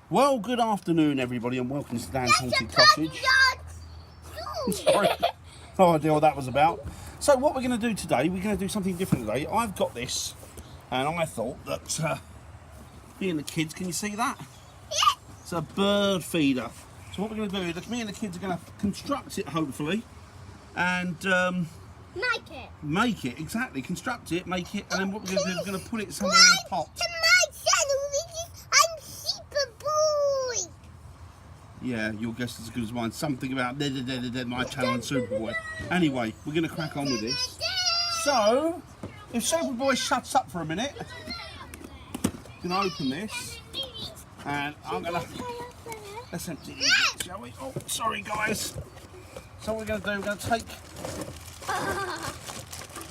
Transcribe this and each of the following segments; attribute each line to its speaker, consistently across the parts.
Speaker 1: Well, good afternoon, everybody, and welcome to Dan's Haunted Cottage. Sorry, no idea what that was about. So, what we're going to do today, we're going to do something different today. I've got this, and I thought that me and the kids, can you see that? It's a bird feeder. So, what we're going to do is me and the kids are going to construct it, hopefully, and make it, exactly, construct it, make it, and then what we're going to do is we're going to put it somewhere in a pot. Yeah, your guess is as good as mine. Something about my channel and Superboy. Anyway, we're going to crack on with this. So, if Superboy shuts up for a minute, I'm going to open this. And I'm going to... Let's empty it, shall we? Oh, sorry, guys. So what we're going to do, we're going to take...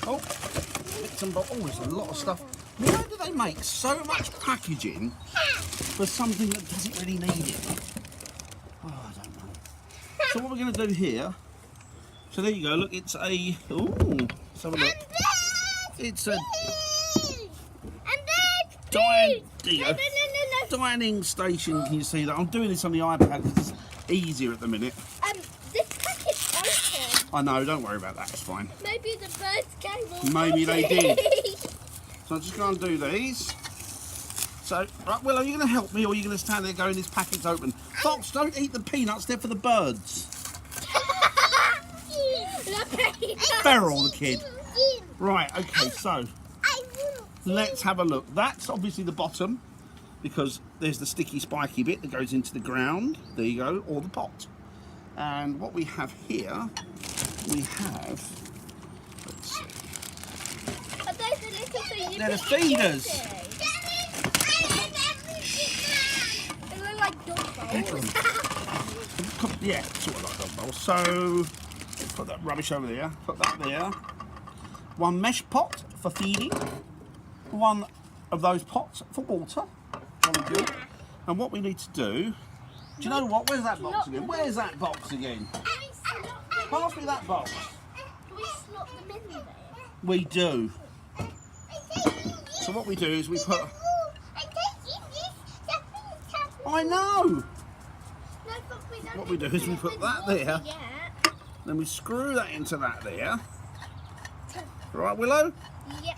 Speaker 1: Oh, bits and bobs. Oh, there's a lot of stuff. Why do they make so much packaging for something that doesn't really need it? Oh, I don't know. So what we're going to do here, so there you go, look, it's a, ooh, let's have a look. It's a dining station, can you see that? I'm doing this on the iPad because it's easier at the minute.
Speaker 2: This packet's open.
Speaker 1: I know, don't worry about that, it's fine.
Speaker 2: Maybe the birds came off.
Speaker 1: Maybe they did. So I'm just going to do these. So, right, Will, are you going to help me or are you going to stand there going, this packet's open? Fox, don't eat the peanuts, they're for the birds. Feral, the kid. Right, okay, so, let's have a look. That's obviously the bottom, because there's the sticky, spiky bit that goes into the ground. There you go, or the pot. And what we have here, we have, let's see.
Speaker 2: Are those the little things?
Speaker 1: They're the feeders. Yeah, sort of like dog bowl. So, put that rubbish over there, put that there. One mesh pot for feeding, one of those pots for water. And what we need to do you know what? Where's that box again? Where's that box again? Pass me that box.
Speaker 2: Do we slot them in there?
Speaker 1: We do. So what we do is we put... I know! What we do is we put that there, then we screw that into that there. Right, Willow?
Speaker 2: Yep.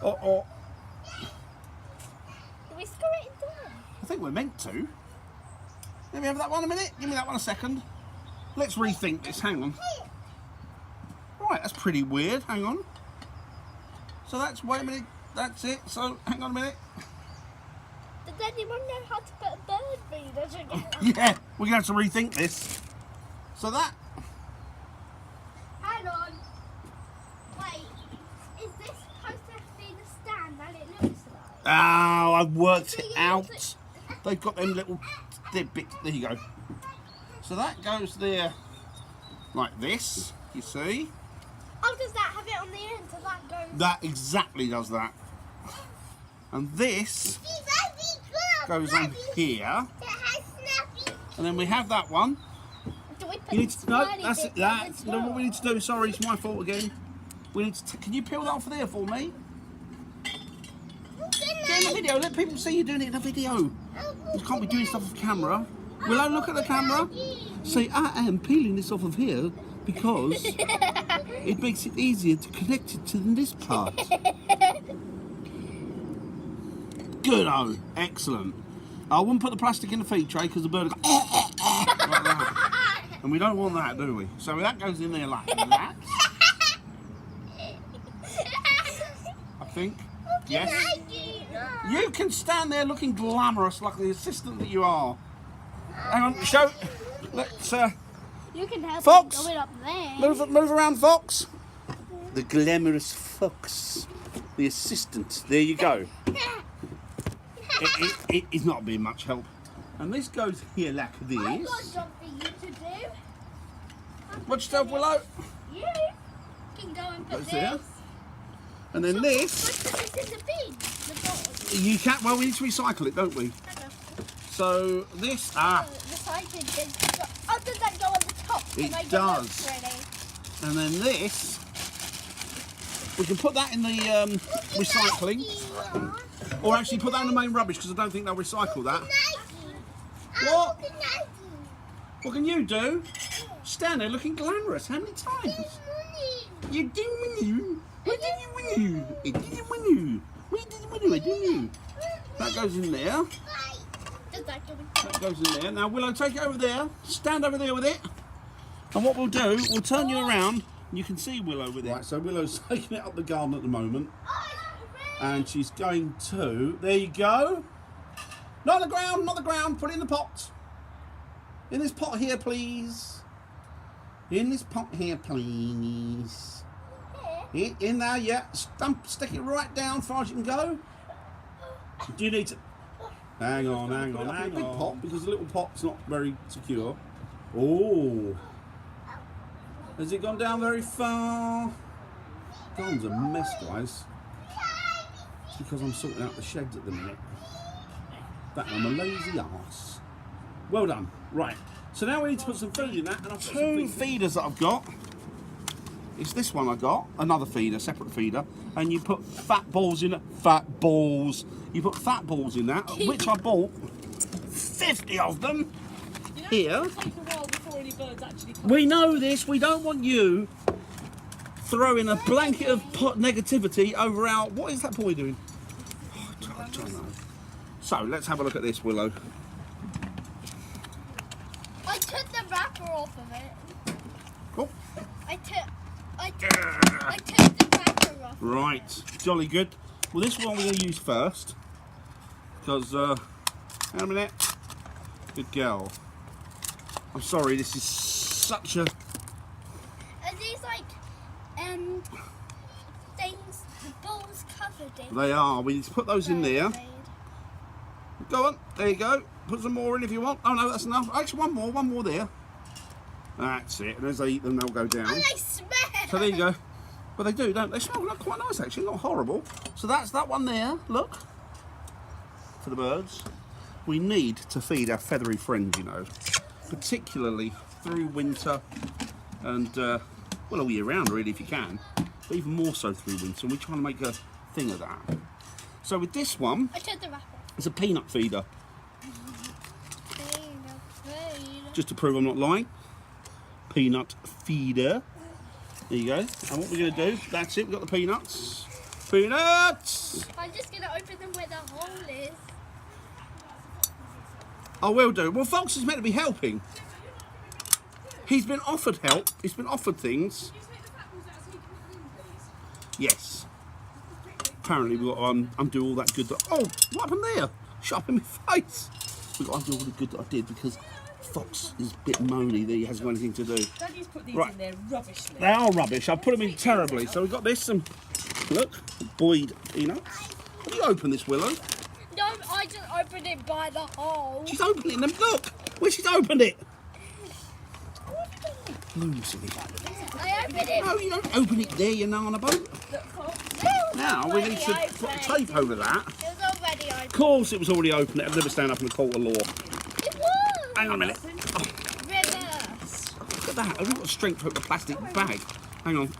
Speaker 1: Or
Speaker 2: Do we screw it into there?
Speaker 1: I think we're meant to. Let me have that one a minute. Give me that one a second. Let's rethink this. Hang on. Right, that's pretty weird. Hang on. So that's, wait a minute. That's it. So, hang on a minute.
Speaker 2: Does anyone know how to put a bird feeder together?
Speaker 1: Yeah, we're going to have to rethink this. So that...
Speaker 2: Hang on. Wait. Is this supposed to be the stand that it looks like?
Speaker 1: Oh, I've worked it out. They've got them little bits. There you go. So that goes there like this, you see.
Speaker 2: Oh, does that have it on the end so that goes...
Speaker 1: That exactly does that. And this goes on here. And then we have that one.
Speaker 2: Do we put
Speaker 1: You need to, no,
Speaker 2: smiley
Speaker 1: that's
Speaker 2: bits
Speaker 1: it.
Speaker 2: on
Speaker 1: That's
Speaker 2: as
Speaker 1: no, what
Speaker 2: well?
Speaker 1: we need to do. Sorry, it's my fault again. We need to. Can you peel that off there for me? Get in the video. Let people see you doing it in a video. You can't be doing stuff off camera. Will I look at the camera? Say, I am peeling this off of here because it makes it easier to connect it to this part. Good-o. Excellent. I wouldn't put the plastic in the feed tray because the bird will go like that. And we don't want that, do we? So that goes in there like that. I think. Yes. You can stand there looking glamorous like the assistant that you are. Hang on, show. Let's
Speaker 2: You can help
Speaker 1: Fox,
Speaker 2: going up there.
Speaker 1: move around, Fox. The glamorous Fox, the assistant. There you go. It is not being much help. And this goes here like this.
Speaker 2: I've got a job for you to do.
Speaker 1: Watch yourself, Willow.
Speaker 2: You can go and put
Speaker 1: Goes
Speaker 2: this.
Speaker 1: there. And then this,
Speaker 2: Let's put this in the bin. The bottom.
Speaker 1: you can't, well, we need to recycle it, don't we? So this,
Speaker 2: The recycling bin. Oh, does that go on the top? to
Speaker 1: It
Speaker 2: make
Speaker 1: does.
Speaker 2: It look pretty?
Speaker 1: and then this, we can put that in the recycling. Or actually put that in the main rubbish because I don't think they'll recycle that. What?
Speaker 2: What can I do?
Speaker 1: What can you do? Stand there looking glamorous. How many times?
Speaker 2: Money.
Speaker 1: You didn't win you. What did you win? It didn't win you. What did you win? It didn't you? That goes in there.
Speaker 2: Does that go in?
Speaker 1: That goes in there. Now, Willow, take it over there. Stand over there with it. And what we'll do, we'll turn you around. And you can see Willow with it. Right, so Willow's taking it up the garden at the moment. And she's going to... There you go. Not the ground, not the ground. Put it in the pot. In this pot here, please. In this pot here, please. In there, yeah. Stick it right down as far as you can go. Do you need to... Hang on. Big pot, because the little pot's not very secure. Oh. Has it gone down very far? Garden's a mess, guys. It's because I'm sorting out the sheds at the minute. That I'm a lazy ass. Well done. Right. So now we need to put some food in that. And I've got two feeders that I've got. It's this one I got. Another feeder, separate feeder. And you put fat balls in it. Fat balls. You put fat balls in that, which I bought 50 of them. Here.
Speaker 3: Take a while before any birds actually come.
Speaker 1: We know this. We don't want you throwing a blanket of negativity over our... What is that boy doing? Oh, I don't know. So, let's have a look at this, Willow.
Speaker 2: I took the wrapper off of it.
Speaker 1: Oh.
Speaker 2: I took the wrapper off.
Speaker 1: Right. Jolly good. Well, this one we're going to use first. Because, hang on a minute. Good girl. I'm sorry, this is such a...
Speaker 2: Are these like, things, the bowls covered in?
Speaker 1: They are. We need to put those in there. Go on. There you go. Put some more in if you want. Oh, no, that's enough. Actually, one more there. That's it. And as they eat them, they'll go down.
Speaker 2: And they smell.
Speaker 1: So there you go. Well, they do, don't they? They smell quite nice, actually. Not horrible. So that's that one there. Look. For the birds. We need to feed our feathery friends, you know. Particularly through winter and, well, all year round, really, if you can. But even more so through winter. And we're trying to make a thing of that. So with this one,
Speaker 2: I took the wrapper.
Speaker 1: it's a peanut feeder.
Speaker 2: Peanut feeder.
Speaker 1: Just to prove I'm not lying. Peanut feeder. There you go. And what we're going to do, that's it, we've got the peanuts. Peanuts!
Speaker 2: I'm just going to open them where the hole is.
Speaker 1: I will do. Well, Fox is meant to be helping. He's been offered help. He's been offered things. Yes. Apparently we've got to undo all that good that... Oh, what happened there? Shut up in my face. We've got to undo all the good that I did because Fox is a bit moany that he hasn't got anything to do.
Speaker 3: Daddy's put these
Speaker 1: Right.
Speaker 3: in there rubbishly.
Speaker 1: They are rubbish. I put them in terribly. So we've got this and... Look. Boyd peanuts. Have you opened this, Willow?
Speaker 2: No, I just opened it by the hole.
Speaker 1: She's opening them. Look. Where she's opened it. No, you silly bugger.
Speaker 2: I opened it.
Speaker 1: No, you don't open it there, you nana boat. Now we need to put tape over that.
Speaker 2: It was already open.
Speaker 1: Of course it was already open. It'll never stand up in a court of law.
Speaker 2: It was.
Speaker 1: Hang on a minute. Oh,
Speaker 2: Reverse.
Speaker 1: look at that. I've got strength to open a plastic bag. Hang on.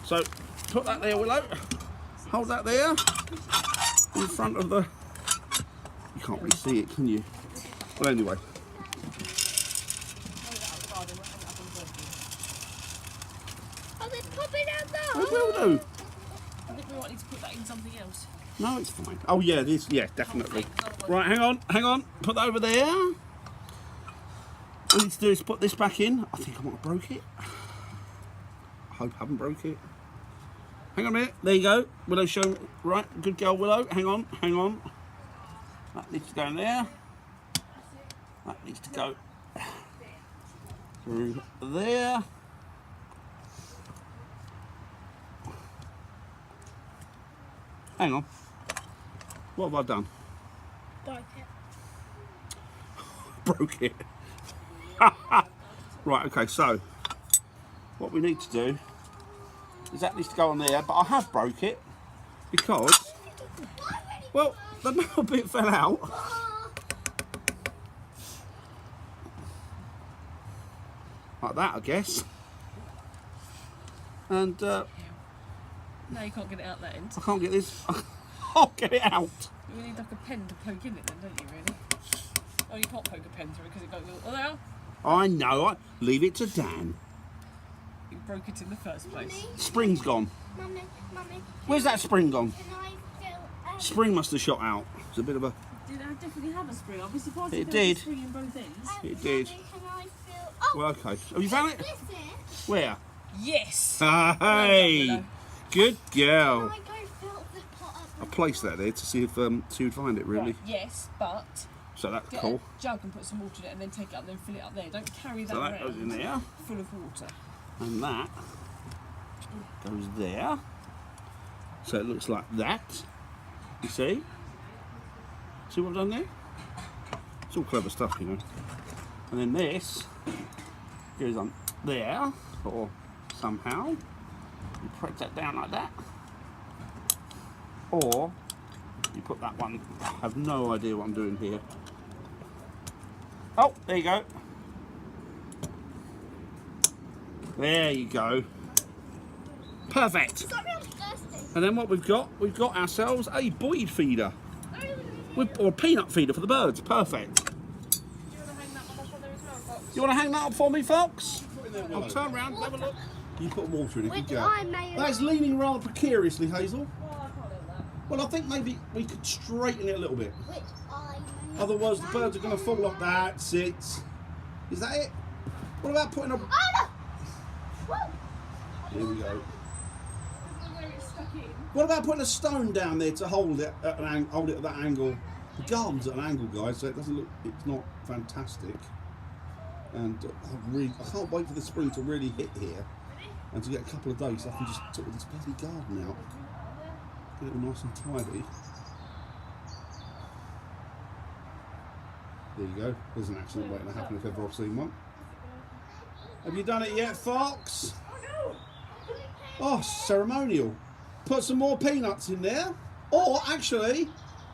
Speaker 1: So, put that there, Willow. Hold that there. In front of the... You can't really see it, can you? Well, anyway.
Speaker 2: Oh, they're popping out the
Speaker 1: We
Speaker 2: hole.
Speaker 1: will do.
Speaker 3: I think we might need to put that in something else.
Speaker 1: No, it's fine. Oh, yeah, this, yeah, definitely. Right, hang on. Put that over there. What we need to do is put this back in. I think I might have broke it. I hope I haven't broke it. Hang on a minute. There you go. Willow show. Right, good girl, Willow. Hang on. That needs to go in there. That needs to go through there. Hang on. What have I done? Broke it. Right, okay, so what we need to do is that needs to go on there, but I have broke it because, well, the metal bit fell out. Like that, I guess. And
Speaker 3: No, you can't get it out that end.
Speaker 1: I can't get this. I'll get it out.
Speaker 3: You need like a pen to poke in it then, don't you, really? Oh, you can't poke a pen through it because it goes. Oh, there.
Speaker 1: I know. Leave it to Dan.
Speaker 3: You broke it in the first place.
Speaker 1: Spring's gone.
Speaker 2: Mummy.
Speaker 1: Where's that spring gone?
Speaker 2: Can I fill?
Speaker 1: Spring must have shot out. It's a bit of a.
Speaker 3: Did I definitely have a spring? I'll be surprised
Speaker 1: It
Speaker 3: if there was
Speaker 1: did.
Speaker 3: a spring in both ends.
Speaker 1: It did.
Speaker 2: Mummy, can I fill? Oh,
Speaker 1: Well, okay. Have you found it?
Speaker 2: this is.
Speaker 1: Where?
Speaker 3: Yes.
Speaker 1: Hey, good girl.
Speaker 2: Can I go fill the pot up?
Speaker 1: I placed that there to see if she would find it. Really.
Speaker 3: Right, yes, but
Speaker 1: So that's
Speaker 3: get
Speaker 1: cool.
Speaker 3: a jug and put some water in it and then take it up and then fill it up there. Don't carry that
Speaker 1: So that
Speaker 3: around
Speaker 1: goes in there,
Speaker 3: full of water.
Speaker 1: and that goes there. So it looks like that. You see? See what I've done there? It's all clever stuff, you know. And then this goes on there, or somehow you press that down like that, or you put that one. I have no idea what I'm doing here. Oh, there you go. There you go. Perfect.
Speaker 2: Got me on thirsty.
Speaker 1: And then what we've got ourselves a buoy feeder, or a peanut feeder for the birds. Perfect.
Speaker 3: Do you want to hang that one up on there as well, Fox?
Speaker 1: You want to hang that up for me, Fox? I'll turn around and have a look. You put water in it,
Speaker 2: Which
Speaker 1: good
Speaker 2: I
Speaker 1: girl.
Speaker 2: may.
Speaker 1: That's leaning rather precariously, Hazel.
Speaker 3: Oh, I can't help that.
Speaker 1: Well, I think maybe we could straighten it a little bit.
Speaker 2: Which I may.
Speaker 1: Otherwise, the birds are going to fall off. That's it. Is that it? What about putting a...
Speaker 2: Oh no! Whoa.
Speaker 1: Here we go.
Speaker 3: I don't know where it's stuck in.
Speaker 1: What about putting a stone down there to hold it at hold it at that angle? The garden's at an angle, guys, so it doesn't look. It's not fantastic. And I can't wait for the spring to really hit here, and to get a couple of days so I can just sort this bloody garden out, get it all nice and tidy. There you go. There's an accident waiting to happen if ever I've seen one. Have you done it yet, Fox? Oh, ceremonial. Put some more peanuts in there. Or, actually,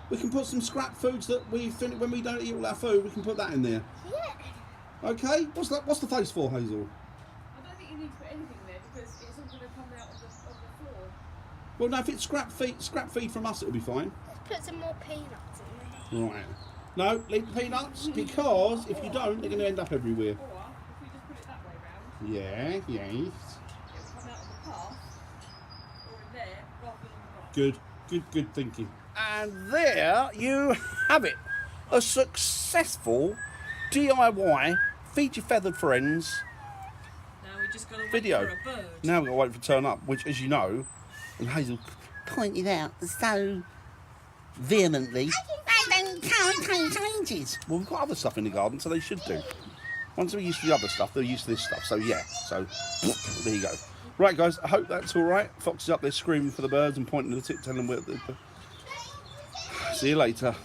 Speaker 1: we can put some scrap foods that we finish when we don't eat all our food. We can put that in there.
Speaker 2: Yeah.
Speaker 1: Okay? What's the face for, Hazel?
Speaker 3: I don't think you need to put anything there because it's all going to come out of the floor.
Speaker 1: Well, no, if it's scrap feed from us, it'll be fine.
Speaker 2: Let's put some more peanuts in there.
Speaker 1: Right. No, leave the peanuts, because if you don't, they're going to end up everywhere.
Speaker 3: Or if we just put it that way round,
Speaker 1: Yeah, yes.
Speaker 3: it'll come out of the path or in there rather than on the rock.
Speaker 1: Good thinking. And there you have it. A successful DIY Feed Your Feathered Friends
Speaker 3: Now we just got to wait
Speaker 1: video.
Speaker 3: for a bird.
Speaker 1: Now we've got to wait for it to turn up, which, as you know, and Hazel pointed out so vehemently, they don't contain changes. Well, we've got other stuff in the garden, so they should do. Once they're used to the other stuff, they're used to this stuff. So, yeah. So, there you go. Right, guys, I hope that's all right. Fox is up there screaming for the birds and pointing at the tip, telling them where... See you later.